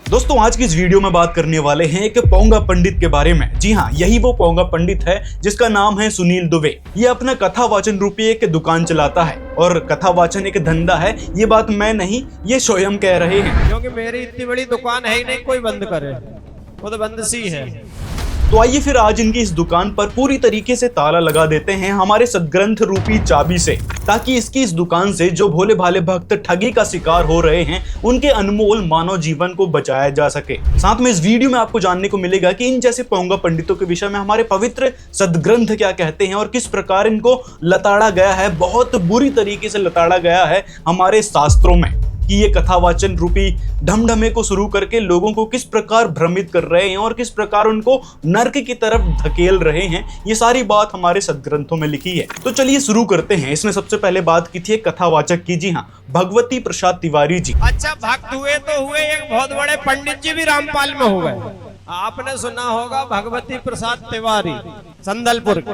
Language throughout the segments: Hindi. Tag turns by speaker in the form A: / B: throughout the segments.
A: दोस्तों आज की इस वीडियो में बात करने वाले हैं एक पोंगा पंडित के बारे में। जी हाँ, यही वो पोंगा पंडित है जिसका नाम है सुनील दुबे। ये अपना कथा वाचन रूपी एक दुकान चलाता है और कथा वाचन एक धंधा है। ये बात मैं नहीं, ये स्वयं कह रहे हैं।
B: क्योंकि मेरी इतनी बड़ी दुकान है ही नहीं कोई बंद करे, वो तो बंद सी है।
A: तो आइए फिर आज इनकी इस दुकान पर पूरी तरीके से ताला लगा देते हैं हमारे सदग्रंथ रूपी चाबी से, ताकि इसकी इस दुकान से जो भोले भाले भक्त ठगी का शिकार हो रहे हैं उनके अनमोल मानव जीवन को बचाया जा सके। साथ में इस वीडियो में आपको जानने को मिलेगा कि इन जैसे पोंगा पंडितों के विषय में हमारे पवित्र सदग्रंथ क्या कहते हैं और किस प्रकार इनको लताड़ा गया है, बहुत बुरी तरीके से लताड़ा गया है हमारे शास्त्रों में, कि ये कथावाचन रूपी ढमढमे को शुरू करके लोगों को किस प्रकार भ्रमित कर रहे हैं और किस प्रकार उनको नर्क की तरफ धकेल रहे हैं। ये सारी बात हमारे सदग्रंथों में लिखी है। तो चलिए शुरू करते हैं। इसने सबसे पहले बात की थी एक कथावाचक की। जी हाँ, भगवती प्रसाद तिवारी जी।
B: अच्छा, भक्त हुए तो हुए, एक बहुत बड़े पंडित जी भी रामपाल में हो गए। आपने सुना होगा भगवती प्रसाद तिवारी संदलपुर के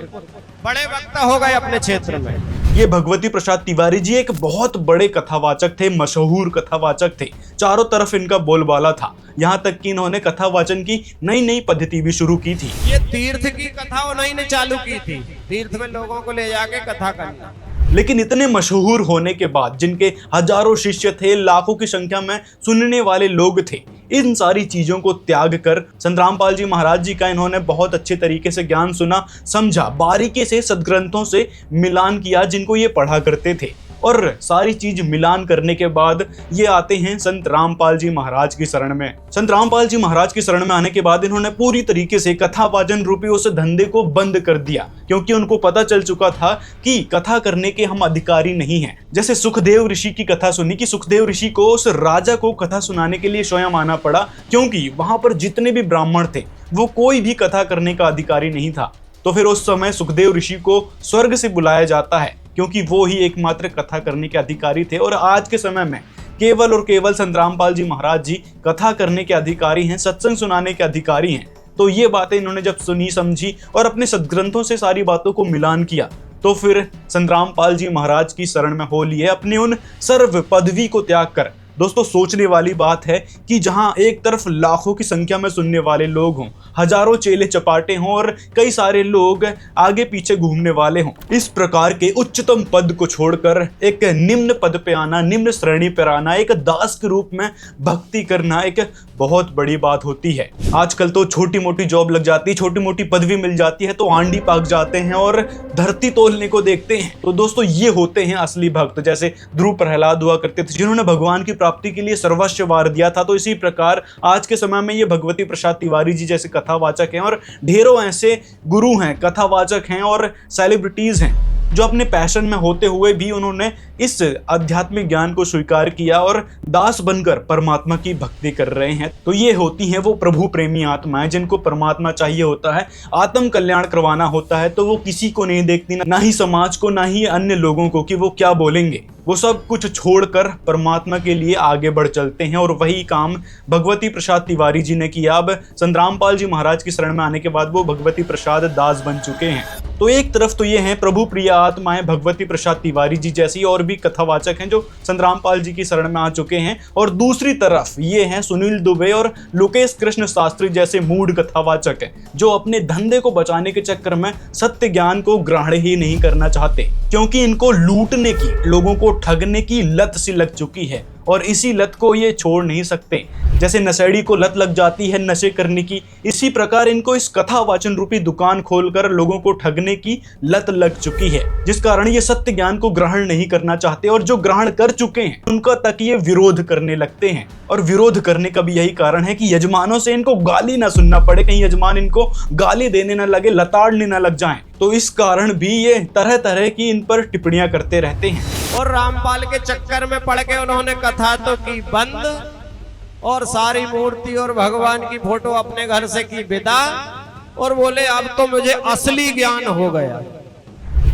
B: बड़े वक्ता हो गए अपने क्षेत्र में।
A: ये भगवती प्रसाद तिवारी जी एक बहुत बड़े कथावाचक थे, मशहूर कथावाचक थे। चारों तरफ इनका बोलबाला था, यहाँ तक कि इन्होंने कथावाचन की नई नई पद्धति भी शुरू की थी।
B: ये तीर्थ की कथा उन्होंने चालू की थी, तीर्थ में लोगों को ले जाके कथा करना।
A: लेकिन इतने मशहूर होने के बाद, जिनके हजारों शिष्य थे, लाखों की संख्या में सुनने वाले लोग थे, इन सारी चीजों को त्याग कर संत रामपाल जी महाराज जी का इन्होंने बहुत अच्छे तरीके से ज्ञान सुना, समझा, बारीकी से सदग्रंथों से मिलान किया जिनको ये पढ़ा करते थे। और सारी चीज मिलान करने के बाद ये आते हैं संत रामपाल जी महाराज की शरण में। संत रामपाल जी महाराज की शरण में आने के बाद इन्होंने पूरी तरीके से कथावाचन रूपी उस धंधे को बंद कर दिया, क्योंकि उनको पता चल चुका था कि कथा करने के हम अधिकारी नहीं हैं। जैसे सुखदेव ऋषि की कथा सुनी कि सुखदेव ऋषि को उस राजा को कथा सुनाने के लिए स्वयं आना पड़ा, क्योंकि वहां पर जितने भी ब्राह्मण थे वो कोई भी कथा करने का अधिकारी नहीं था। तो फिर उस समय सुखदेव ऋषि को स्वर्ग से बुलाया जाता है, क्योंकि वो ही एकमात्र कथा करने के अधिकारी थे। और आज के समय में केवल और केवल संत रामपाल जी महाराज जी कथा करने के अधिकारी हैं, सत्संग सुनाने के अधिकारी हैं। तो ये बातें इन्होंने जब सुनी, समझी और अपने सदग्रंथों से सारी बातों को मिलान किया, तो फिर संत रामपाल जी महाराज की शरण में हो लिए, अपनी उन सर्व पदवी को त्याग कर। दोस्तों सोचने वाली बात है कि जहां एक तरफ लाखों की संख्या में सुनने वाले लोग हों, हजारों चेले चपाटे हों और कई सारे लोग आगे पीछे घूमने वाले हों, इस प्रकार के उच्चतम पद को छोड़कर एक निम्न पद पे आना, निम्न श्रेणी पर आना, एक दास के रूप में भक्ति करना एक बहुत बड़ी बात होती है। आजकल तो छोटी मोटी जॉब लग जाती है, छोटी मोटी पदवी मिल जाती है तो आंडी पाक जाते हैं और धरती तोलने को देखते हैं। तो दोस्तों ये होते हैं असली भक्त, जैसे ध्रुव प्रहलाद हुआ करते थे जिन्होंने भगवान की प्राप्ति के लिए सर्वस्व वार दिया था। तो इसी प्रकार आज के समय में ये भगवती प्रसाद तिवारी जी जैसे कथावाचक हैं और ढेरों ऐसे गुरु हैं, कथावाचक हैं और सेलिब्रिटीज हैं जो अपने पैशन में होते हुए भी उन्होंने इस आध्यात्मिक ज्ञान को स्वीकार किया और दास बनकर परमात्मा की भक्ति कर रहे हैं। तो ये होती हैं वो प्रभु प्रेमी आत्माएं जिनको परमात्मा चाहिए होता है, आत्म कल्याण करवाना होता है। तो वो किसी को नहीं देखती, ना ही समाज को, ना ही अन्य लोगों को कि वो क्या बोलेंगे। वो सब कुछ छोड़कर परमात्मा के लिए आगे बढ़ चलते हैं। और वही काम भगवती प्रसाद तिवारी जी ने किया। अब संत रामपाल जी महाराज की शरण में आने के बाद वो भगवती प्रसाद दास बन चुके हैं। तो एक तरफ तो ये हैं प्रभु प्रिय आत्माएं भगवती प्रसाद तिवारी जी जैसी और भी कथावाचक हैं जो संत रामपाल जी की शरण में आ चुके हैं, और दूसरी तरफ ये हैं सुनील दुबे और लोकेश कृष्ण शास्त्री जैसे मूढ़ कथावाचक हैं जो अपने धंधे को बचाने के चक्कर में सत्य ज्ञान को ग्रहण ही नहीं करना चाहते, क्योंकि इनको लूटने की, लोगों को ठगने की लत सी लग चुकी है और इसी लत को ये छोड़ नहीं सकते। जैसे नशेड़ी को लत लग जाती है नशे करने की, इसी प्रकार इनको इस कथावाचन रूपी दुकान खोलकर लोगों को ठगने की लत लग चुकी है, जिस कारण ये सत्य ज्ञान को ग्रहण नहीं करना चाहते। और जो ग्रहण कर चुके हैं उनका तक ये विरोध करने लगते हैं। और विरोध करने का भी यही कारण है कि यजमानों से इनको गाली ना सुनना पड़े, कहीं यजमान इनको गाली देने ना लगे, लताड़ने ना लग जाएं। तो इस कारण भी ये तरह तरह की इन पर टिप्पणियां करते रहते हैं।
B: और रामपाल के चक्कर में पड़ के उन्होंने कथा तो की बंद और सारी मूर्ति और भगवान की फोटो अपने घर से की विदा, और बोले अब तो मुझे असली ज्ञान हो गया।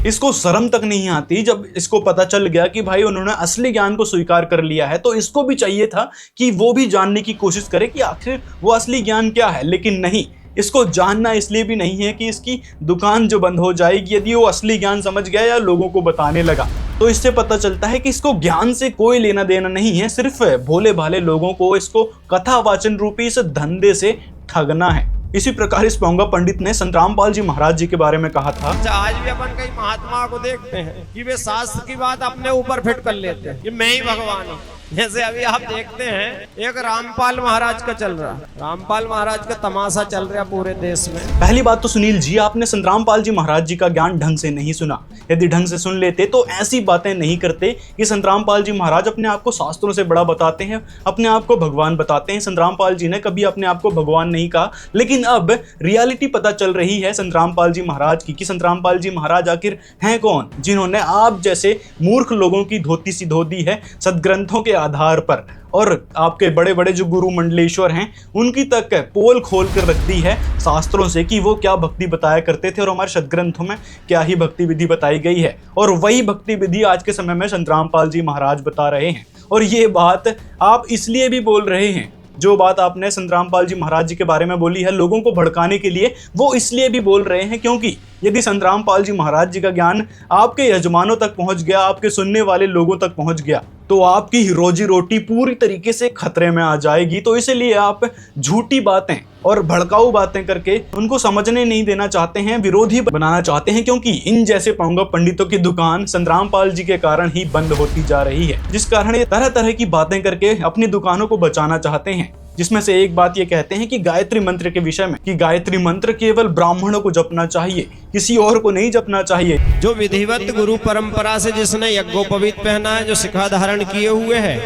A: इसको शर्म तक नहीं आती जब इसको पता चल गया कि भाई उन्होंने असली ज्ञान को स्वीकार कर लिया है। तो इसको भी चाहिए था कि वो भी जानने की कोशिश करे कि आखिर वो असली ज्ञान क्या है, लेकिन नहीं, इसको जानना इसलिए भी नहीं है कि इसकी दुकान जो बंद हो जाएगी यदि वो असली ज्ञान समझ गया या लोगों को बताने लगा। तो इससे पता चलता है कि इसको ज्ञान से कोई लेना देना नहीं है, सिर्फ भोले भाले लोगों को इसको कथावाचन रूपी इस धंधे से ठगना है। इसी प्रकार इस पोंगा पंडित ने संत रामपाल जी महाराज जी के बारे में कहा था,
B: आज भी अपन कई महात्मा को देखते हैं कि वे शास्त्र की बात अपने ऊपर फिट कर लेते हैं कि मैं ही भगवान हूँ। जैसे अभी आप देखते हैं एक रामपाल महाराज का चल रहा, रामपाल महाराज का तमाशा चल रहा पूरे देश में।
A: पहली बात तो सुनील जी, आपने संत रामपाल जी महाराज जी का ज्ञान ढंग से नहीं सुना। यदि ढंग से सुन लेते तो ऐसी बातें नहीं करते कि संत रामपाल जी महाराज अपने आप को शास्त्रों से बड़ा बताते हैं, अपने आप को भगवान बताते हैं। संत रामपाल जी ने कभी अपने आप को भगवान नहीं कहा, लेकिन अब रियलिटी पता चल रही है संत रामपाल जी महाराज की कि संत रामपाल जी महाराज आखिर हैं कौन, जिन्होंने आप जैसे मूर्ख लोगों की धोती सी धो दी है सदग्रंथों के आधार पर, और आपके बड़े बड़े जो गुरु मंडलेश्वर हैं उनकी तक पोल खोल कर रख दी है शास्त्रों से कि वो क्या भक्ति बताया करते थे और हमारे सदग्रंथों में क्या ही भक्ति विधि बताई गई है। और वही भक्ति विधि आज के समय में संत रामपाल जी महाराज बता रहे हैं। और ये बात आप इसलिए भी बोल रहे हैं, जो बात आपने संत रामपाल जी महाराज जी के बारे में बोली है लोगों को भड़काने के लिए, वो इसलिए भी बोल रहे हैं क्योंकि यदि संत रामपाल जी महाराज जी का ज्ञान आपके यजमानों तक पहुंच गया, आपके सुनने वाले लोगों तक पहुंच गया, तो आपकी रोजी रोटी पूरी तरीके से खतरे में आ जाएगी। तो इसलिए आप झूठी बातें और भड़काऊ बातें करके उनको समझने नहीं देना चाहते हैं, विरोधी बनाना चाहते हैं, क्योंकि इन जैसे पोंगा पंडितों की दुकान संत रामपाल जी के कारण ही बंद होती जा रही है, जिस कारण ये तरह तरह की बातें करके अपनी दुकानों को बचाना चाहते हैं। जिसमें से एक बात ये कहते हैं कि गायत्री मंत्र के विषय में कि गायत्री मंत्र केवल ब्राह्मणों को जपना चाहिए, किसी और को नहीं जपना चाहिए।
B: जो विधिवत गुरु परंपरा से जिसने यज्ञोपवीत पहना है, जो शिखा धारण किए हुए है,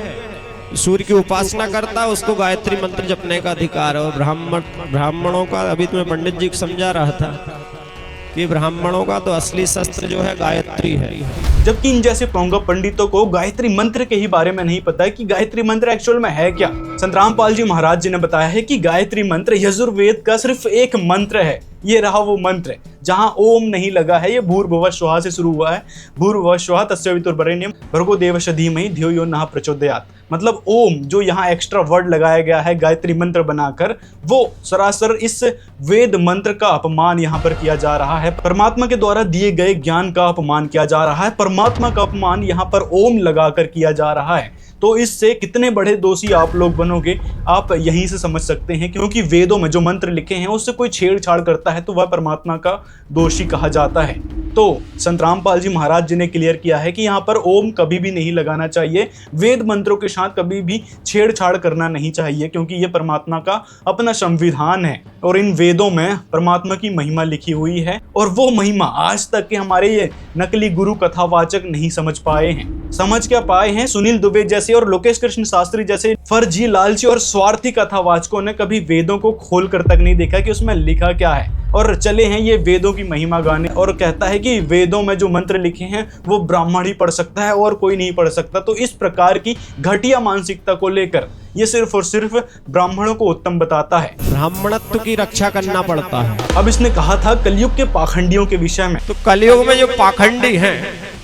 B: सूर्य की उपासना करता है, उसको गायत्री मंत्र जपने का अधिकार है। और ब्राह्मणों का, अभी तुम्हें पंडित जी को समझा रहा था कि ब्राह्मणों का तो असली शस्त्र जो है गायत्री है।
A: जबकि इन जैसे पोंगा पंडितों को गायत्री मंत्र के ही बारे में नहीं पता है कि गायत्री मंत्र एक्चुअल में है क्या। संत रामपाल जी महाराज जी ने बताया है कि गायत्री मंत्र यजुर्वेद का सिर्फ एक मंत्र है। ये रहा वो मंत्र जहां ओम नहीं लगा है, ये भूर्भुवः स्वः से शुरू हुआ है। भूर्भुवः स्वः तस्य वितुर्वरेण्यं भर्गो देवस्य धीमहि धियो यो नः प्रचोदयात्। मतलब ओम जो यहाँ एक्स्ट्रा वर्ड लगाया गया है गायत्री मंत्र बनाकर, वो सरासर इस वेद मंत्र का अपमान यहाँ पर किया जा रहा है। परमात्मा के द्वारा दिए गए ज्ञान का अपमान किया जा रहा है, परमात्मा का अपमान यहाँ पर ओम लगाकर किया जा रहा है। तो इससे कितने बड़े दोषी आप लोग बनोगे, आप यहीं से समझ सकते हैं। क्योंकि वेदों में जो मंत्र लिखे हैं उससे कोई छेड़छाड़ करता है तो वह परमात्मा का दोषी कहा जाता है। तो संत रामपाल जी महाराज जी ने क्लियर किया है कि यहाँ पर ओम कभी भी नहीं लगाना चाहिए, वेद मंत्रों के साथ कभी भी छेड़छाड़ करना नहीं चाहिए, क्योंकि ये परमात्मा का अपना संविधान है और इन वेदों में परमात्मा की महिमा लिखी हुई है। और वो महिमा आज तक के हमारे ये नकली गुरु कथावाचक नहीं समझ पाए हैं। समझ क्या पाए हैं? सुनील दुबे जैसे और लोकेश कृष्ण शास्त्री जैसे फर्जी, लालची और स्वार्थी कथावाचकों ने कभी वेदों को खोल कर तक नहीं देखा कि उसमें लिखा क्या है, और चले हैं ये वेदों की महिमा गाने और कहता है कि वेदों में जो मंत्र लिखे हैं वो ब्राह्मण ही पढ़ सकता है और कोई नहीं पढ़ सकता। तो इस प्रकार की घटिया मानसिकता को लेकर ये सिर्फ और सिर्फ ब्राह्मणों को उत्तम बताता है।
B: ब्राह्मणत्व की रक्षा करना पड़ता है।
A: अब इसने कहा था कलयुग के पाखंडियों के विषय में,
B: तो कलयुग में जो पाखंडी हैं,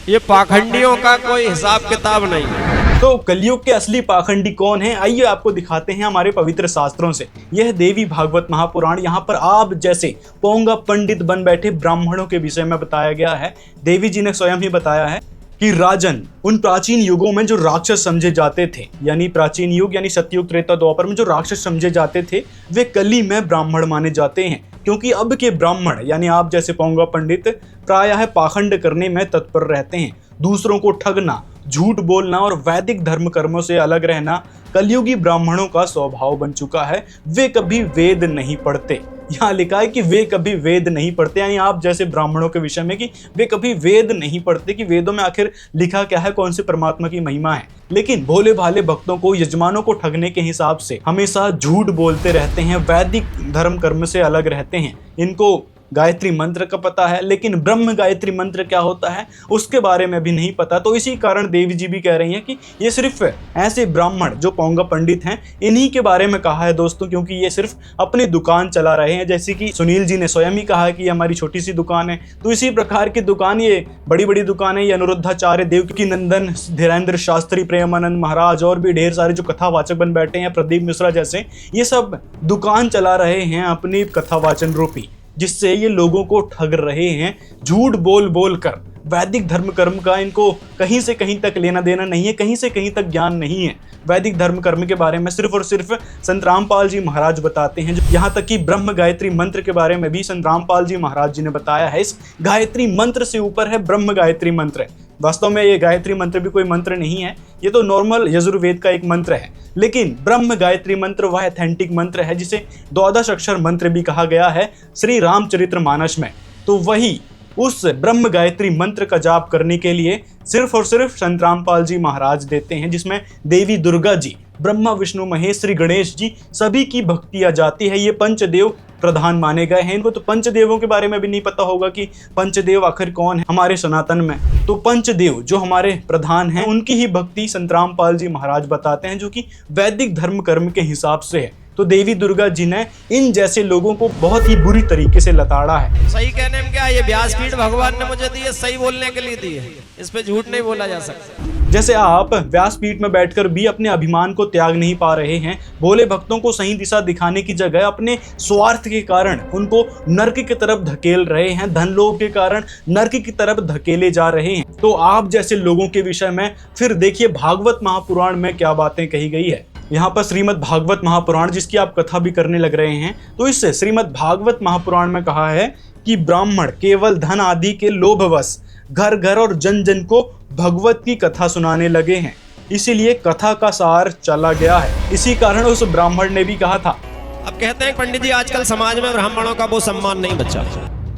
B: ये पाखंडियों का कोई हिसाब किताब नहीं है।
A: तो कलयुग के असली पाखंडी कौन है, आइए आपको दिखाते हैं हमारे पवित्र शास्त्रों से। यह देवी भागवत महापुराण, यहाँ पर आप जैसे पोंगा पंडित बन बैठे ब्राह्मणों के विषय में बताया गया है। देवी जी ने स्वयं ही बताया है कि राजन, उन प्राचीन युगों में जो राक्षस समझे जाते थे, यानी प्राचीन युग यानी सतयुग त्रेता द्वापर में जो राक्षस समझे जाते थे, वे कली में ब्राह्मण माने जाते हैं। क्योंकि अब के ब्राह्मण यानी आप जैसे पोंगा पंडित प्रायः पाखंड करने में तत्पर रहते हैं। दूसरों को ठगना, झूठ बोलना और वैदिक धर्म कर्मों से अलग रहना कलयुगी ब्राह्मणों का स्वभाव बन चुका है। वे कभी वेद नहीं पढ़ते। यहाँ लिखा है कि वे कभी वेद नहीं पढ़ते, यानी आप जैसे ब्राह्मणों के विषय में कि वे कभी वेद नहीं पढ़ते कि वेदों में आखिर लिखा क्या है, कौन से परमात्मा की महिमा है। लेकिन भोले भाले भक्तों को, यजमानों को ठगने के हिसाब से हमेशा झूठ बोलते रहते हैं, वैदिक धर्म कर्म से अलग रहते हैं। इनको गायत्री मंत्र का पता है, लेकिन ब्रह्म गायत्री मंत्र क्या होता है उसके बारे में भी नहीं पता। तो इसी कारण देवी जी भी कह रही हैं कि ये सिर्फ ऐसे ब्राह्मण जो पोंगा पंडित हैं इन्हीं के बारे में कहा है दोस्तों, क्योंकि ये सिर्फ अपनी दुकान चला रहे हैं। जैसे कि सुनील जी ने स्वयं ही कहा कि हमारी छोटी सी दुकान है, तो इसी प्रकार की दुकान, ये बड़ी बड़ी दुकानें, ये अनुरुद्धाचार्य, देवकी नंदन, धीरेन्द्र शास्त्री, प्रेमानंद महाराज और भी ढेर सारे जो कथावाचक बन बैठे हैं, प्रदीप मिश्रा जैसे, ये सब दुकान चला रहे हैं अपनी कथावाचन रूपी, जिससे ये लोगों को ठग रहे हैं झूठ बोल बोल कर। वैदिक धर्म कर्म का इनको कहीं से कहीं तक लेना देना नहीं है, कहीं से कहीं तक ज्ञान नहीं है। वैदिक धर्म कर्म के बारे में सिर्फ और सिर्फ संत रामपाल जी महाराज बताते हैं। यहाँ तक कि ब्रह्म गायत्री मंत्र के बारे में भी संत रामपाल जी महाराज जी ने बताया है। इस गायत्री मंत्र से ऊपर है ब्रह्म गायत्री मंत्र। वास्तव में ये गायत्री मंत्र भी कोई मंत्र नहीं है, ये तो नॉर्मल यजुर्वेद का एक मंत्र है। लेकिन ब्रह्म गायत्री मंत्र वह ऑथेंटिक मंत्र है जिसे 12 अक्षर मंत्र भी कहा गया है श्री रामचरितमानस में। तो वही उस ब्रह्म गायत्री मंत्र का जाप करने के लिए सिर्फ और सिर्फ संत रामपाल जी महाराज देते हैं, जिसमें देवी दुर्गा जी, ब्रह्मा विष्णु महेश श्री गणेश जी सभी की भक्ति आ जाती है। ये पंचदेव प्रधान माने गए हैं। इनको तो पंचदेवों के बारे में भी नहीं पता होगा कि पंचदेव आखिर कौन है हमारे सनातन में। तो पंचदेव जो हमारे प्रधान हैं उनकी ही भक्ति संत रामपाल जी महाराज बताते हैं, जो कि वैदिक धर्म कर्म के हिसाब से है। तो देवी दुर्गा जी ने इन जैसे लोगों को बहुत ही बुरी तरीके से लताड़ा है।
B: सही कहने में क्या, ये व्यासपीठ भगवान ने मुझे दी है, सही बोलने के लिए दी है, इस पे झूठ नहीं बोला जा सकता।
A: जैसे आप व्यासपीठ में बैठकर भी अपने अभिमान को त्याग नहीं पा रहे हैं, भोले भक्तों को सही दिशा दिखाने की जगह अपने स्वार्थ के कारण उनको नरक की तरफ धकेल रहे हैं, धन लोभ के कारण नरक की तरफ धकेले जा रहे हैं। तो आप जैसे लोगों के विषय में फिर देखिए भागवत महापुराण में क्या बातें कही गई है। यहाँ पर श्रीमद् भागवत महापुराण, जिसकी आप कथा भी करने लग रहे हैं, तो इस श्रीमद् भागवत महापुराण में कहा है कि ब्राह्मण केवल धन आदि के लोभवश घर घर और जन जन को भगवत की कथा सुनाने लगे हैं, इसीलिए कथा का सार चला गया है। इसी कारण उस ब्राह्मण ने भी कहा था।
B: अब कहते हैं पंडित जी आजकल समाज में ब्राह्मणों का वो सम्मान नहीं बचा।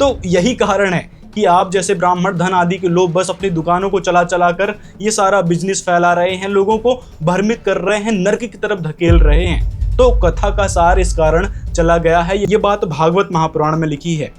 A: तो यही कारण है कि आप जैसे ब्राह्मण धन आदि के लोग बस अपनी दुकानों को चला चला कर ये सारा बिजनेस फैला रहे हैं, लोगों को भ्रमित कर रहे हैं, नरक की तरफ धकेल रहे हैं। तो कथा का सार इस कारण चला गया है। ये बात भागवत महापुराण में लिखी है।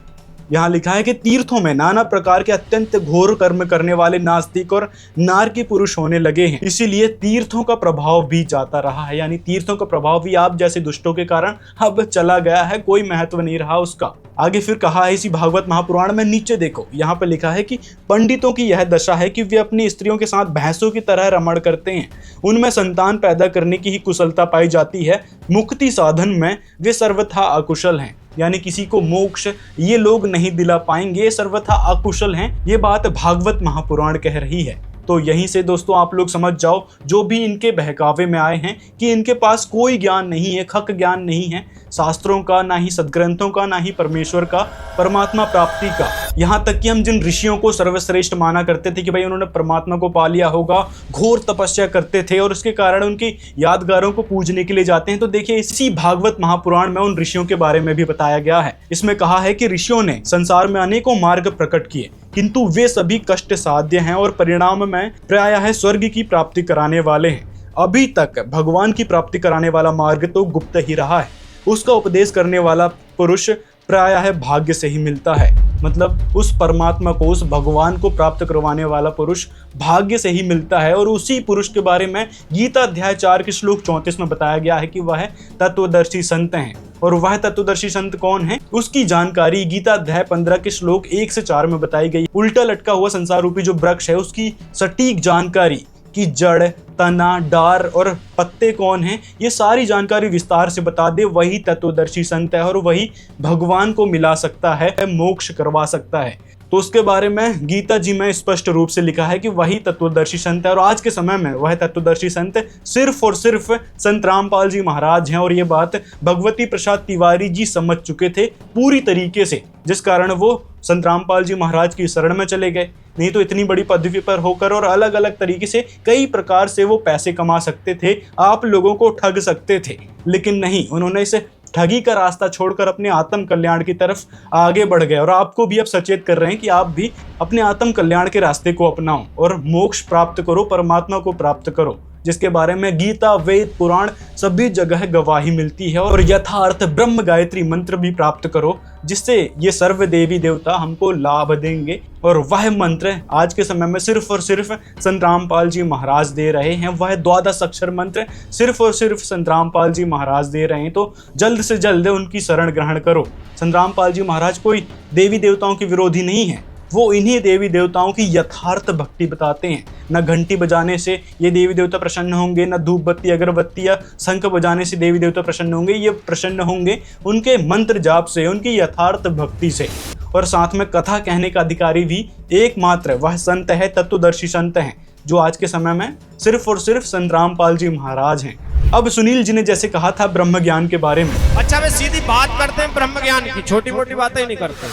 A: यहाँ लिखा है कि तीर्थों में नाना प्रकार के अत्यंत घोर कर्म करने वाले नास्तिक और नारकी पुरुष होने लगे हैं, इसीलिए तीर्थों का प्रभाव भी जाता रहा है। यानी तीर्थों का प्रभाव भी आप जैसे दुष्टों के कारण अब चला गया है, कोई महत्व नहीं रहा उसका। आगे फिर कहा है इसी भागवत महापुराण में, नीचे देखो, यहाँ पर लिखा है कि पंडितों की यह दशा है कि वे अपनी स्त्रियों के साथ भैंसों की तरह रमण करते हैं, उनमें संतान पैदा करने की ही कुशलता पाई जाती है, मुक्ति साधन में वे सर्वथा अकुशल हैं। यानी किसी को मोक्ष ये लोग नहीं दिला पाएंगे, सर्वथा अकुशल हैं। ये बात भागवत महापुराण कह रही है। तो यहीं से दोस्तों आप लोग समझ जाओ, जो भी इनके बहकावे में आए हैं कि इनके पास कोई ज्ञान नहीं है, खक ज्ञान नहीं है शास्त्रों का, ना ही सदग्रंथों का, ना ही परमेश्वर का, परमात्मा प्राप्ति का। यहाँ तक कि हम जिन ऋषियों को सर्वश्रेष्ठ माना करते थे कि भाई उन्होंने परमात्मा को पा लिया होगा, घोर तपस्या करते थे और उसके कारण उनकी यादगारों को पूजने के लिए जाते हैं। तो देखिए इसी भागवत महापुराण में उन ऋषियों के बारे में भी बताया गया है। इसमें कहा है कि ऋषियों ने संसार में अनेकों मार्ग प्रकट किए, किंतु वे सभी कष्ट साध्य हैं और परिणाम में प्रायः स्वर्ग की प्राप्ति कराने वाले हैं। अभी तक भगवान की प्राप्ति कराने वाला मार्ग तो गुप्त ही रहा है, उसका उपदेश करने वाला पुरुष प्रायः भाग्य से ही मिलता है। मतलब उस परमात्मा को, उस भगवान को प्राप्त करवाने वाला पुरुष भाग्य से ही मिलता है। और उसी पुरुष के बारे में गीता अध्याय 4 के श्लोक 34 में बताया गया है कि वह तत्वदर्शी संत हैं। और वह तत्वदर्शी संत कौन है, उसकी जानकारी गीता अध्याय 15 के श्लोक 1 से 4 में बताई गई। उल्टा लटका हुआ संसार रूपी जो वृक्ष है उसकी सटीक जानकारी कि जड़, तना, डार और पत्ते कौन हैं, ये सारी जानकारी विस्तार से बता दे, वही तत्वदर्शी संत है और वही भगवान को मिला सकता है, मोक्ष करवा सकता है। तो उसके बारे में गीता जी में स्पष्ट रूप से लिखा है कि वही तत्वदर्शी संत है। और आज के समय में वह तत्वदर्शी संत सिर्फ और सिर्फ संत रामपाल जी महाराज हैं। और ये बात भगवती प्रसाद तिवारी जी समझ चुके थे पूरी तरीके से, जिस कारण वो संत रामपाल जी महाराज की शरण में चले गए। नहीं तो इतनी बड़ी पदवी पर होकर और अलग अलग तरीके से कई प्रकार से वो पैसे कमा सकते थे, आप लोगों को ठग सकते थे। लेकिन नहीं, उन्होंने इसे ठगी का रास्ता छोड़कर अपने आत्म कल्याण की तरफ आगे बढ़ गए। और आपको भी अब सचेत कर रहे हैं कि आप भी अपने आत्म कल्याण के रास्ते को अपनाओ और मोक्ष प्राप्त करो, परमात्मा को प्राप्त करो, जिसके बारे में गीता, वेद, पुराण सभी जगह गवाही मिलती है। और यथार्थ ब्रह्म गायत्री मंत्र भी प्राप्त करो, जिससे ये सर्व देवी देवता हमको लाभ देंगे। और वह मंत्र आज के समय में सिर्फ और सिर्फ संत रामपाल जी महाराज दे रहे हैं। वह 12 अक्षर मंत्र सिर्फ और सिर्फ संत रामपाल जी महाराज दे रहे हैं। तो जल्द से जल्द उनकी शरण ग्रहण करो। संत रामपाल जी महाराज कोई देवी देवताओं के विरोधी नहीं है, वो इन्हीं देवी देवताओं की यथार्थ भक्ति बताते हैं। न घंटी बजाने से ये देवी देवता प्रसन्न होंगे, न धूप बत्ती अगरबत्ती या शंख बजाने से देवी देवता प्रसन्न होंगे। ये प्रसन्न होंगे उनके मंत्र जाप से, उनकी यथार्थ भक्ति से। और साथ में कथा कहने का अधिकारी भी एकमात्र वह संत है, तत्वदर्शी संत हैं, जो आज के समय में सिर्फ और सिर्फ संत रामपाल जी महाराज हैं। अब सुनील जी ने जैसे कहा था ब्रह्म ज्ञान के बारे में,
B: अच्छा वे सीधी बात करते हैं ब्रह्म ज्ञान की, छोटी मोटी बातें नहीं करते।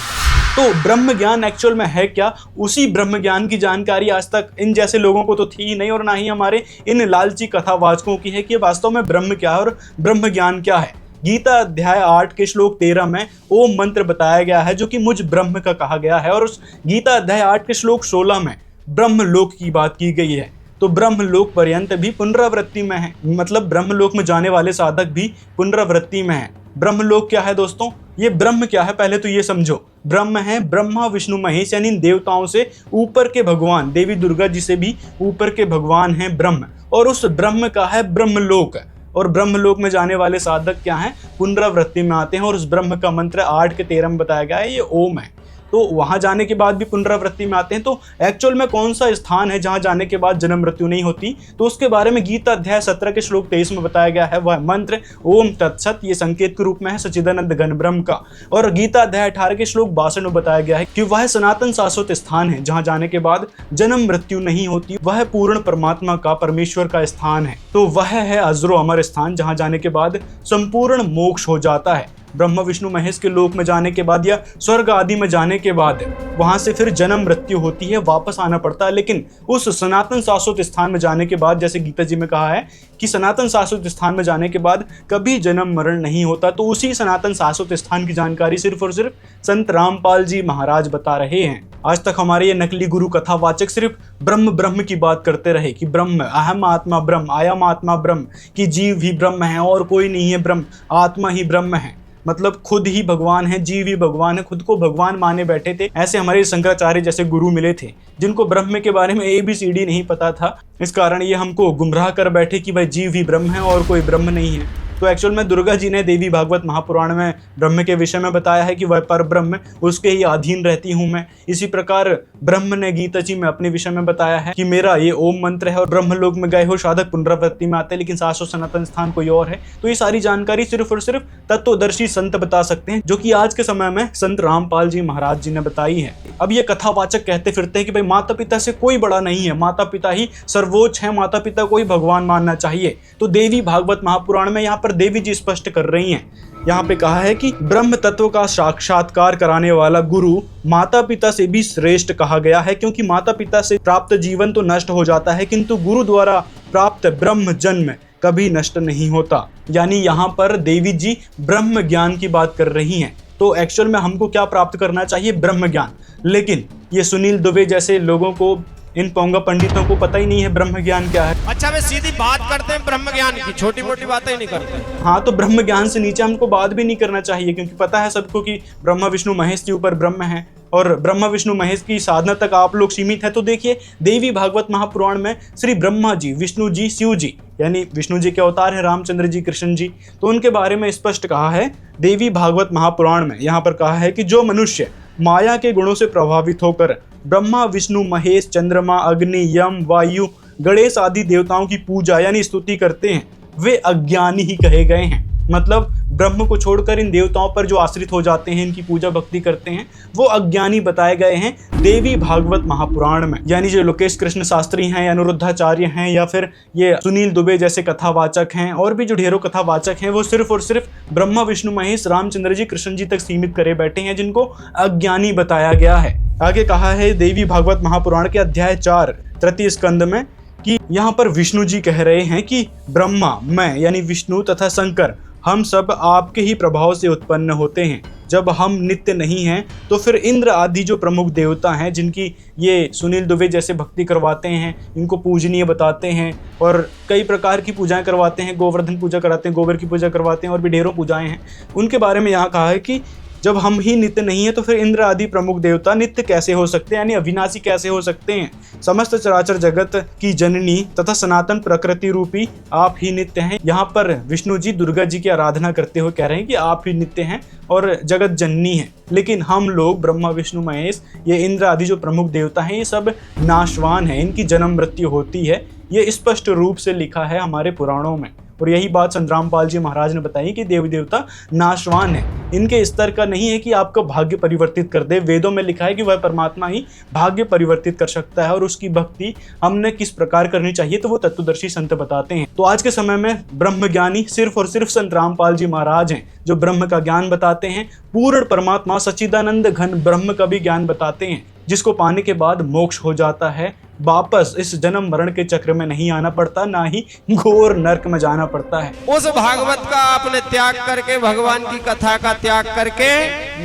A: तो ब्रह्म ज्ञान एक्चुअल में है क्या, उसी ब्रह्म ज्ञान की जानकारी आज तक इन जैसे लोगों को तो थी ही नहीं, और ना ही हमारे इन लालची कथावाचकों की है कि वास्तव में ब्रह्म क्या है और ब्रह्म ज्ञान क्या है। गीता अध्याय 8 के श्लोक 13 में ओम मंत्र बताया गया है, जो कि मुझ ब्रह्म का कहा गया है, और उस गीता अध्याय 8 के श्लोक 16 में ब्रह्मलोक की बात की गई है। तो ब्रह्मलोक पर्यंत भी पुनरावृत्ति में है, मतलब ब्रह्मलोक में जाने वाले साधक भी पुनरावृत्ति में है। ब्रह्मलोक क्या है दोस्तों, ये ब्रह्म क्या है पहले तो ये समझो। ब्रह्म है ब्रह्मा विष्णु महेश, यानी देवताओं से ऊपर के भगवान, देवी दुर्गा जी से भी ऊपर के भगवान हैं ब्रह्म, और उस ब्रह्म का है ब्रह्मलोक। और ब्रह्मलोक में जाने वाले साधक क्या हैं, पुनरावृत्ति में आते हैं, और उस ब्रह्म का मंत्र 8 के 13 में बताया गया है, ये ओम है। तो वहां जाने के बाद भी पुनरावृत्ति में आते हैं। तो एक्चुअल में कौन सा स्थान है जहां जाने के बाद जन्म मृत्यु नहीं होती, तो उसके बारे में गीता अध्याय 17 के श्लोक 23 में बताया गया है। वह मंत्र ओम तत्सत, ये संकेत के रूप में है सच्चिदानंद घन ब्रह्म का। और गीता अध्याय 18 के श्लोक 62 में बताया गया है कि वह सनातन शाश्वत स्थान है जहां जाने के बाद जन्म मृत्यु नहीं होती, वह पूर्ण परमात्मा का, परमेश्वर का स्थान है। तो वह है अजरो अमर स्थान जहां जाने के बाद संपूर्ण मोक्ष हो जाता है। ब्रह्मा विष्णु महेश के लोक में जाने के बाद या स्वर्ग आदि में जाने के बाद वहां से फिर जन्म मृत्यु होती है, वापस आना पड़ता है। लेकिन उस सनातन शाश्वत स्थान में जाने के बाद, जैसे गीता जी में कहा है कि सनातन शाश्वत स्थान में जाने के बाद कभी जन्म मरण नहीं होता, तो उसी सनातन शाश्वत स्थान की जानकारी सिर्फ और सिर्फ संत रामपाल जी महाराज बता रहे हैं। आज तक हमारे ये नकली गुरु कथावाचक सिर्फ ब्रह्म ब्रह्म की बात करते रहे कि ब्रह्म, अहम आत्मा ब्रह्म, आयम आत्मा ब्रह्म, कि जीव ही ब्रह्म है और कोई नहीं है ब्रह्म, आत्मा ही ब्रह्म है, मतलब खुद ही भगवान है, जीव ही भगवान है, खुद को भगवान माने बैठे थे। ऐसे हमारे शंकराचार्य जैसे गुरु मिले थे जिनको ब्रह्म के बारे में ABCD नहीं पता था। इस कारण ये हमको गुमराह कर बैठे कि भाई जीव ही ब्रह्म है और कोई ब्रह्म नहीं है। तो एक्चुअल में दुर्गा जी ने देवी भागवत महापुराण में ब्रह्म के विषय में बताया है कि वह पर ब्रह्म, उसके ही अधीन रहती हूँ मैं। इसी प्रकार ब्रह्म ने गीता जी में अपने विषय में बताया है कि मेरा ये ओम मंत्र है, और ब्रह्मलोक में गए हो साधक पुनरावृत्ति में आते हैं, लेकिन शाश्वत सनातन स्थान कोई और है। तो ये सारी जानकारी सिर्फ और सिर्फ तत्वदर्शी संत बता सकते हैं, जो कि आज के समय में संत रामपाल जी महाराज जी ने बताई है। अब ये कथावाचक कहते फिरते हैं कि भाई माता पिता से कोई बड़ा नहीं है, माता पिता ही सर्वोच्च है, माता पिता को ही भगवान मानना चाहिए। तो देवी भागवत महापुराण में यहाँ पर देवी जी स्पष्ट कर रही हैं। यहाँ पे कहा है कि ब्रह्म तत्व का साक्षात्कार कराने वाला गुरु माता पिता से भी श्रेष्ठ कहा गया है, क्योंकि माता पिता से प्राप्त जीवन तो नष्ट हो जाता है, किंतु गुरु द्वारा प्राप्त ब्रह्म जन्म कभी नष्ट नहीं होता। यानी यहाँ पर देवी जी ब्रह्म ज्ञान की बात कर रही हैं। तो एक्चुअल में हमको क्या प्राप्त करना चाहिए, ब्रह्म ज्ञान। लेकिन ये सुनील दुबे जैसे लोगों को, इन पोंगा पंडितों को पता ही नहीं है ब्रह्म ज्ञान क्या है।
B: अच्छा वे सीधी बात करते हैं ब्रह्म ज्ञान की, छोटी मोटी बातें नहीं करते।
A: हाँ, तो ब्रह्म ज्ञान से नीचे हमको बात भी नहीं करना चाहिए, क्योंकि पता है सबको कि ब्रह्मा विष्णु महेश के ऊपर ब्रह्म है, और ब्रह्मा विष्णु महेश की साधना तक आप लोग सीमित है। तो देखिए देवी भागवत महापुराण में श्री ब्रह्मा जी, विष्णु जी, शिव जी, यानी विष्णु जी के अवतार हैं रामचंद्र जी, कृष्ण जी, तो उनके बारे में स्पष्ट कहा है देवी भागवत महापुराण में। यहाँ पर कहा है कि जो मनुष्य माया के गुणों से प्रभावित होकर ब्रह्मा विष्णु महेश, चंद्रमा, अग्नि, यम, वायु, गणेश आदि देवताओं की पूजा यानी स्तुति करते हैं, वे अज्ञानी ही कहे गए हैं। मतलब ब्रह्म को छोड़कर इन देवताओं पर जो आश्रित हो जाते हैं, इनकी पूजा भक्ति करते हैं, वो अज्ञानी बताए गए हैं देवी भागवत महापुराण में। यानी जो लोकेश कृष्ण शास्त्री हैं, अनुरुद्धाचार्य हैं, या फिर ये सुनील दुबे जैसे कथावाचक हैं, और भी जो ढेरों कथावाचक हैं, वो सिर्फ और सिर्फ ब्रह्मा विष्णु महेश, रामचंद्र जी, कृष्ण जी तक सीमित करे बैठे हैं, जिनको अज्ञानी बताया गया है। आगे कहा है देवी भागवत महापुराण के अध्याय 4 तृतीय स्कंद में कि यहाँ पर विष्णु जी कह रहे हैं कि ब्रह्मा, मैं यानी विष्णु तथा शंकर, हम सब आपके ही प्रभाव से उत्पन्न होते हैं। जब हम नित्य नहीं हैं तो फिर इंद्र आदि जो प्रमुख देवता हैं, जिनकी ये सुनील दुबे जैसे भक्ति करवाते हैं, इनको पूजनीय बताते हैं और कई प्रकार की पूजाएं करवाते हैं, गोवर्धन पूजा कराते हैं, गोबर की पूजा करवाते हैं, और भी ढेरों पूजाएं हैं, उनके बारे में यहाँ कहा है कि जब हम ही नित्य नहीं है तो फिर इंद्र आदि प्रमुख देवता नित्य कैसे हो सकते हैं, यानी अविनाशी कैसे हो सकते हैं। समस्त चराचर जगत की जननी तथा सनातन प्रकृति रूपी आप ही नित्य हैं। यहाँ पर विष्णु जी दुर्गा जी की आराधना करते हुए कह रहे हैं कि आप ही नित्य हैं और जगत जननी है। लेकिन हम लोग ब्रह्मा विष्णु महेश, ये इंद्र आदि जो प्रमुख देवता हैं, ये सब नाशवान हैं, इनकी जन्म मृत्यु होती है। ये स्पष्ट रूप से लिखा है हमारे पुराणों में। और यही बात संतरामपाल जी महाराज ने बताई कि देवी देवता नाशवान है, इनके स्तर का नहीं है कि आपका भाग्य परिवर्तित कर दे। वेदों में लिखा है कि वह परमात्मा ही भाग्य परिवर्तित कर सकता है और उसकी भक्ति हमने किस प्रकार करनी चाहिए तो वो तत्वदर्शी संत बताते हैं। तो आज के समय में ब्रह्मज्ञानी सिर्फ और सिर्फ संतरामपाल जी महाराज हैं जो ब्रह्म का ज्ञान बताते हैं। पूर्ण परमात्मा सच्चिदानंद घन ब्रह्म का भी ज्ञान बताते हैं, जिसको पाने के बाद मोक्ष हो जाता है। वापस इस जन्म मरण के चक्र में नहीं आना पड़ता, ना ही घोर नरक में जाना पड़ता है।
B: उस भागवत का आपने त्याग करके, भगवान की कथा का त्याग करके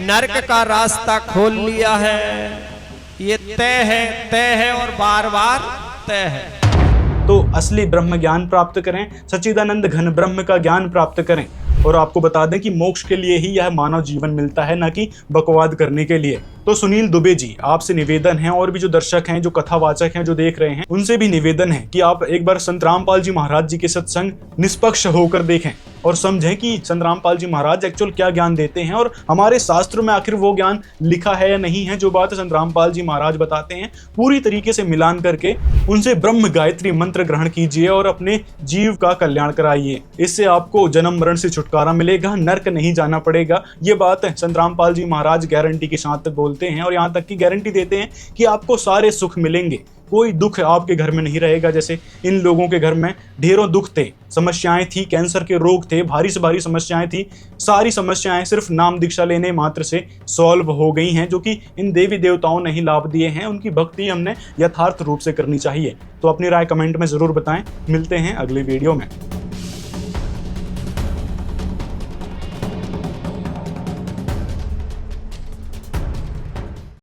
B: नरक का रास्ता खोल लिया है। ये तय है और बार बार तय है।
A: तो असली ब्रह्म ज्ञान प्राप्त करें, सच्चिदानंद घन ब्रह्म का ज्ञान प्राप्त करें। और आपको बता दें कि मोक्ष के लिए ही यह मानव जीवन मिलता है, न कि बकवाद करने के लिए। तो सुनील दुबे जी, आपसे निवेदन है, और भी जो दर्शक हैं, जो कथावाचक हैं, जो देख रहे हैं, उनसे भी निवेदन है कि आप एक बार संतरामपाल जी महाराज जी के सत्संग निष्पक्ष होकर देखें और समझें कि संतरामपाल जी महाराज एक्चुअल क्या ज्ञान देते हैं और हमारे शास्त्रों में आखिर वो ज्ञान लिखा है या नहीं है। जो बात संतरामपाल जी महाराज बताते हैं पूरी तरीके से मिलान करके उनसे ब्रह्म गायत्री मंत्र ग्रहण कीजिए और अपने जीव का कल्याण कराइए। इससे आपको जन्म मरण से छुटकारा मिलेगा, नरक नहीं जाना पड़ेगा। ये बात संतरामपाल जी महाराज गारंटी के साथ बोलते हैं और यहाँ तक की गारंटी देते हैं कि आपको सारे सुख मिलेंगे, कोई दुख आपके घर में नहीं रहेगा। जैसे इन लोगों के घर में ढेरों दुख थे, समस्याएं थी, कैंसर के रोग थे, भारी से भारी समस्याएं थी, सारी समस्याएं सिर्फ नाम दीक्षा लेने मात्र से सॉल्व हो गई हैं, जो कि इन देवी देवताओं ने ही लाभ दिए हैं। उनकी भक्ति हमने यथार्थ रूप से करनी चाहिए। तो अपनी राय कमेंट में जरूर बताएं। मिलते हैं अगले वीडियो में।